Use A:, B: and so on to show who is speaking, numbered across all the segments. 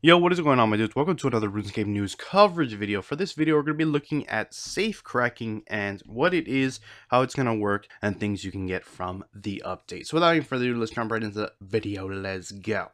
A: Yo, what is going on, my dudes? Welcome to another RuneScape news coverage video. For this video, we're going to be looking at safe cracking and what it is, how it's going to work, and things you can get from the update. So without any further ado, let's jump right into the video. Let's go.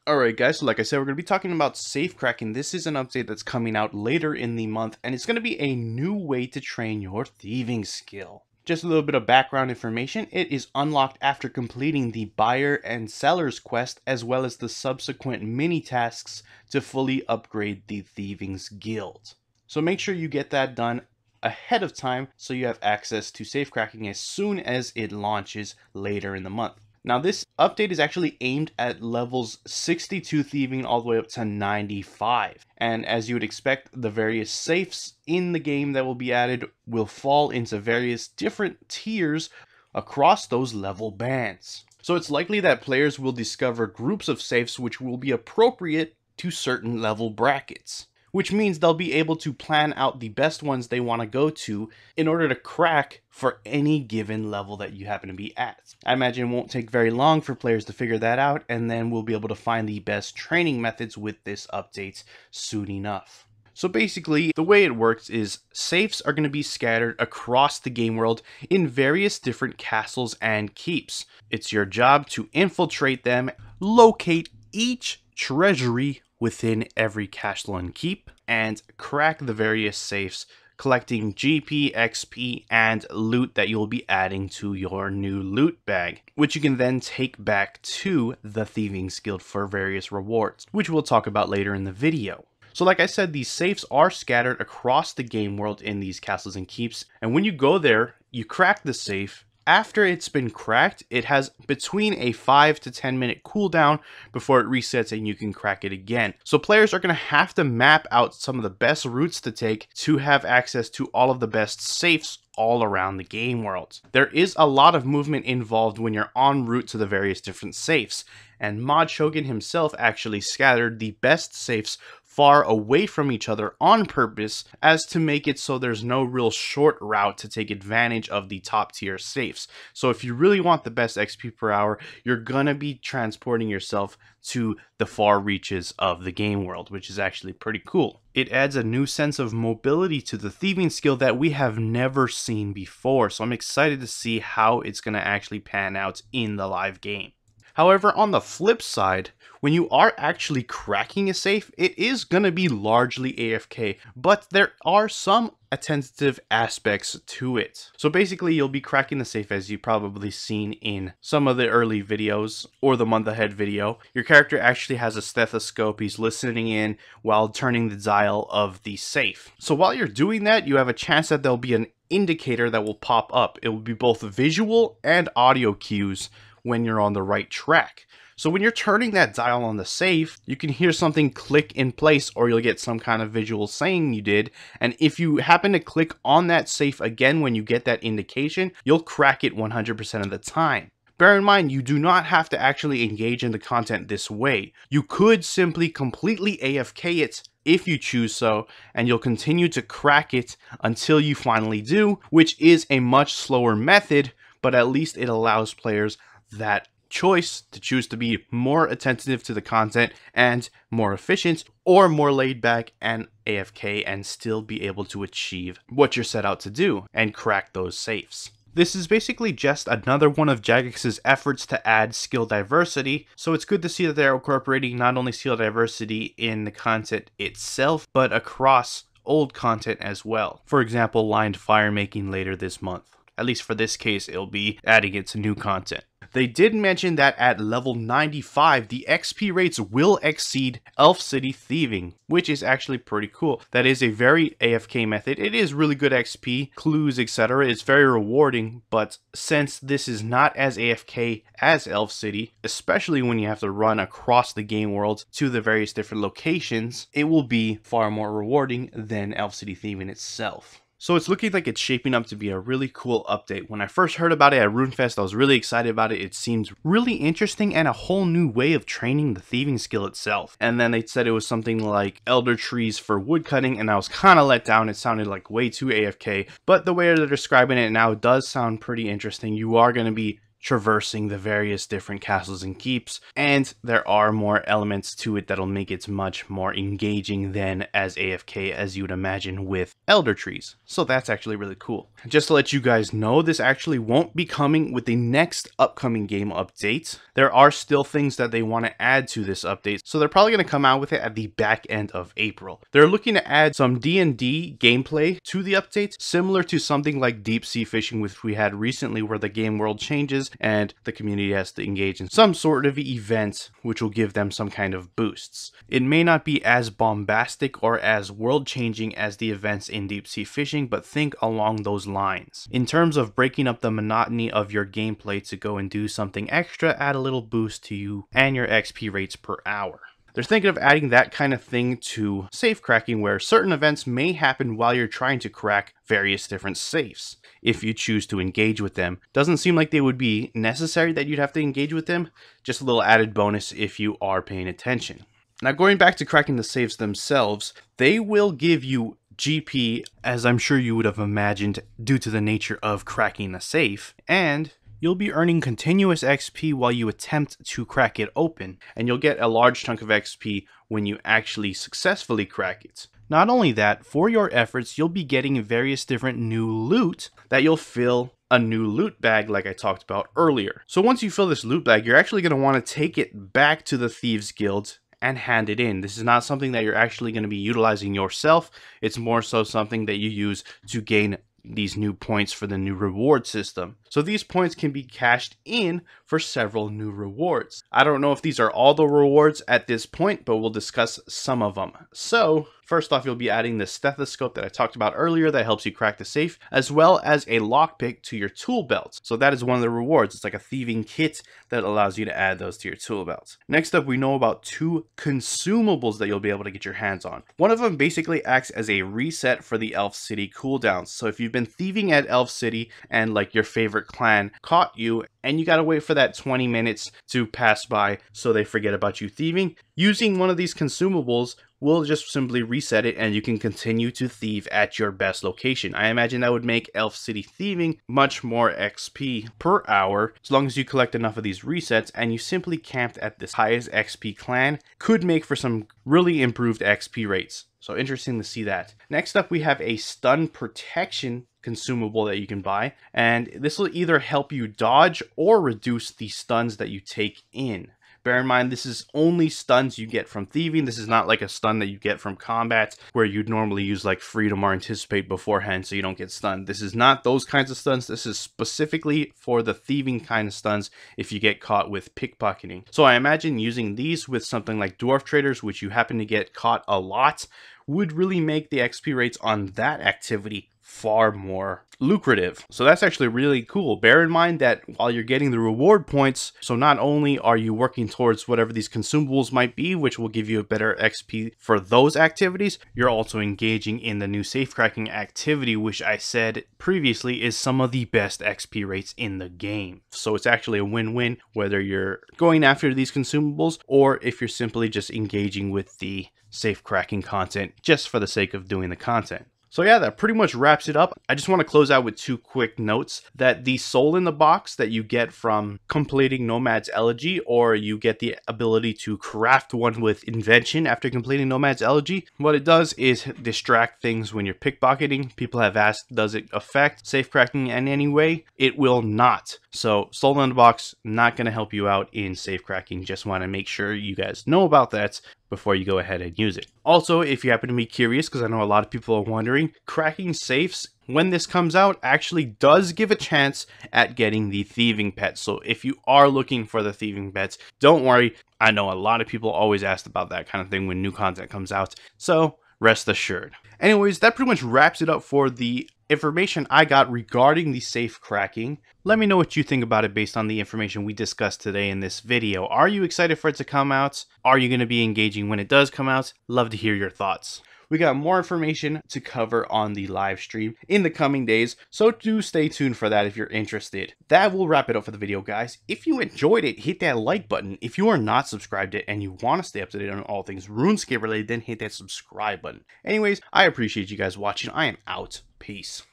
A: Alright guys, so like I said, we're going to be talking about safe cracking. This is an update that's coming out later in the month, and it's going to be a new way to train your thieving skill. Just a little bit of background information, it is unlocked after completing the buyer and seller's quest, as well as the subsequent mini tasks to fully upgrade the thieving's guild. So make sure you get that done ahead of time so you have access to safe cracking as soon as it launches later in the month. Now this update is actually aimed at levels 62 thieving all the way up to 95. And as you would expect, the various safes in the game that will be added will fall into various different tiers across those level bands. So it's likely that players will discover groups of safes which will be appropriate to certain level brackets, which means they'll be able to plan out the best ones they want to go to in order to crack for any given level that you happen to be at. I imagine it won't take very long for players to figure that out, and then we'll be able to find the best training methods with this update soon enough. So basically, the way it works is safes are going to be scattered across the game world in various different castles and keeps. It's your job to infiltrate them, locate each treasury within every castle and keep, and crack the various safes, collecting GP, XP, and loot that you'll be adding to your new loot bag, which you can then take back to the Thieving Guild for various rewards, which we'll talk about later in the video. So like I said, these safes are scattered across the game world in these castles and keeps, and when you go there, you crack the safe. After it's been cracked, it has between a 5 to 10 minute cooldown before it resets and you can crack it again. So players are going to have to map out some of the best routes to take to have access to all of the best safes all around the game world. There is a lot of movement involved when you're en route to the various different safes, and Mod Shogun himself actually scattered the best safes far away from each other on purpose, as to make it so there's no real short route to take advantage of the top tier safes. So if you really want the best XP per hour, you're gonna be transporting yourself to the far reaches of the game world, which is actually pretty cool. It adds a new sense of mobility to the thieving skill that we have never seen before, so I'm excited to see how it's going to actually pan out in the live game. However, on the flip side, when you are actually cracking a safe, it is going to be largely AFK, but there are some attentive aspects to it. So basically, you'll be cracking the safe as you've probably seen in some of the early videos or the month ahead video. Your character actually has a stethoscope. He's listening in while turning the dial of the safe. So while you're doing that, you have a chance that there'll be an indicator that will pop up. It will be both visual and audio cues when you're on the right track. So when you're turning that dial on the safe, you can hear something click in place, or you'll get some kind of visual saying you did. And if you happen to click on that safe again when you get that indication, you'll crack it 100% of the time. Bear in mind, you do not have to actually engage in the content this way. You could simply completely AFK it if you choose so, and you'll continue to crack it until you finally do, which is a much slower method, but at least it allows players that choice to choose to be more attentive to the content and more efficient, or more laid back and AFK and still be able to achieve what you're set out to do and crack those safes. This is basically just another one of Jagex's efforts to add skill diversity, so it's good to see that they're incorporating not only skill diversity in the content itself, but across old content as well. For example, lined fire making later this month. At least for this case, it'll be adding it to new content. They did mention that at level 95, the XP rates will exceed Elf City Thieving, which is actually pretty cool. That is a very AFK method. It is really good XP, clues, etc. It's very rewarding, but since this is not as AFK as Elf City, especially when you have to run across the game world to the various different locations, it will be far more rewarding than Elf City Thieving itself. So it's looking like it's shaping up to be a really cool update. When I first heard about it at RuneFest, I was really excited about it. It seems really interesting and a whole new way of training the thieving skill itself. And then they said it was something like elder trees for woodcutting, and I was kind of let down. It sounded like way too AFK, but the way they're describing it now does sound pretty interesting. You are going to be traversing the various different castles and keeps, and there are more elements to it that'll make it much more engaging than as AFK as you would imagine with elder trees. So that's actually really cool. Just to let you guys know, this actually won't be coming with the next upcoming game update. There are still things that they want to add to this update, so they're probably going to come out with it at the back end of April. They're looking to add some D&D gameplay to the update, similar to something like deep sea fishing, which we had recently, where the game world changes and the community has to engage in some sort of event which will give them some kind of boosts. It may not be as bombastic or as world changing as the events in deep sea fishing, but think along those lines. In terms of breaking up the monotony of your gameplay to go and do something extra, add a little boost to you and your XP rates per hour. They're thinking of adding that kind of thing to safe cracking, where certain events may happen while you're trying to crack various different safes. If you choose to engage with them, doesn't seem like they would be necessary that you'd have to engage with them, just a little added bonus if you are paying attention. Now, going back to cracking the safes themselves, they will give you GP, as I'm sure you would have imagined, due to the nature of cracking a safe, and you'll be earning continuous XP while you attempt to crack it open, and you'll get a large chunk of XP when you actually successfully crack it. Not only that, for your efforts, you'll be getting various different new loot that you'll fill a new loot bag like I talked about earlier. So once you fill this loot bag, you're actually going to want to take it back to the Thieves Guild and hand it in. This is not something that you're actually going to be utilizing yourself. It's more so something that you use to gain these new points for the new reward system. So these points can be cashed in for several new rewards. I don't know if these are all the rewards at this point, but we'll discuss some of them. So first off, you'll be adding the stethoscope that I talked about earlier that helps you crack the safe, as well as a lockpick to your tool belt. So that is one of the rewards. It's like a thieving kit that allows you to add those to your tool belt. Next up, we know about 2 consumables that you'll be able to get your hands on. One of them basically acts as a reset for the Elf City cooldowns. So if you've been thieving at Elf City and like your favorite clan caught you and you gotta wait for that 20 minutes to pass by so they forget about you thieving, using one of these consumables will just simply reset it and you can continue to thieve at your best location. I imagine that would make Elf City thieving much more XP per hour. As long as you collect enough of these resets and you simply camped at this highest XP clan, could make for some really improved XP rates. So interesting to see that. Next up, we have a stun protection consumable that you can buy, and this will either help you dodge or reduce the stuns that you take in. Bear in mind, this is only stuns you get from thieving. This is not like a stun that you get from combat where you'd normally use like freedom or anticipate beforehand so you don't get stunned. This is not those kinds of stuns. This is specifically for the thieving kind of stuns if you get caught with pickpocketing. So I imagine using these with something like dwarf traders, which you happen to get caught a lot, would really make the XP rates on that activity far more lucrative. So that's actually really cool. Bear in mind that while you're getting the reward points, so not only are you working towards whatever these consumables might be, which will give you a better XP for those activities, you're also engaging in the new safecracking activity, which I said previously is some of the best XP rates in the game. So it's actually a win-win whether you're going after these consumables or if you're simply just engaging with the safecracking content just for the sake of doing the content. So yeah, that pretty much wraps it up. I just want to close out with 2 quick notes that the soul in the box that you get from completing Nomad's Elegy, or you get the ability to craft one with invention after completing Nomad's Elegy, what it does is distract things when you're pickpocketing. People have asked, does it affect safecracking in any way? It will not. So soul in the box, not going to help you out in safecracking. Just want to make sure you guys know about that before you go ahead and use it. Also, if you happen to be curious, because I know a lot of people are wondering, cracking safes when this comes out actually does give a chance at getting the thieving pet. So if you are looking for the thieving pets, don't worry. I know a lot of people always ask about that kind of thing when new content comes out. So rest assured. Anyways, that pretty much wraps it up for the information I got regarding the safe cracking. Let me know what you think about it based on the information we discussed today in this video. Are you excited for it to come out? Are you going to be engaging when it does come out? Love to hear your thoughts. We got more information to cover on the live stream in the coming days, so do stay tuned for that if you're interested. That will wrap it up for the video, guys. If you enjoyed it, hit that like button. If you are not subscribed yet and you want to stay up to date on all things RuneScape related, then hit that subscribe button. Anyways, I appreciate you guys watching. I am out. Peace.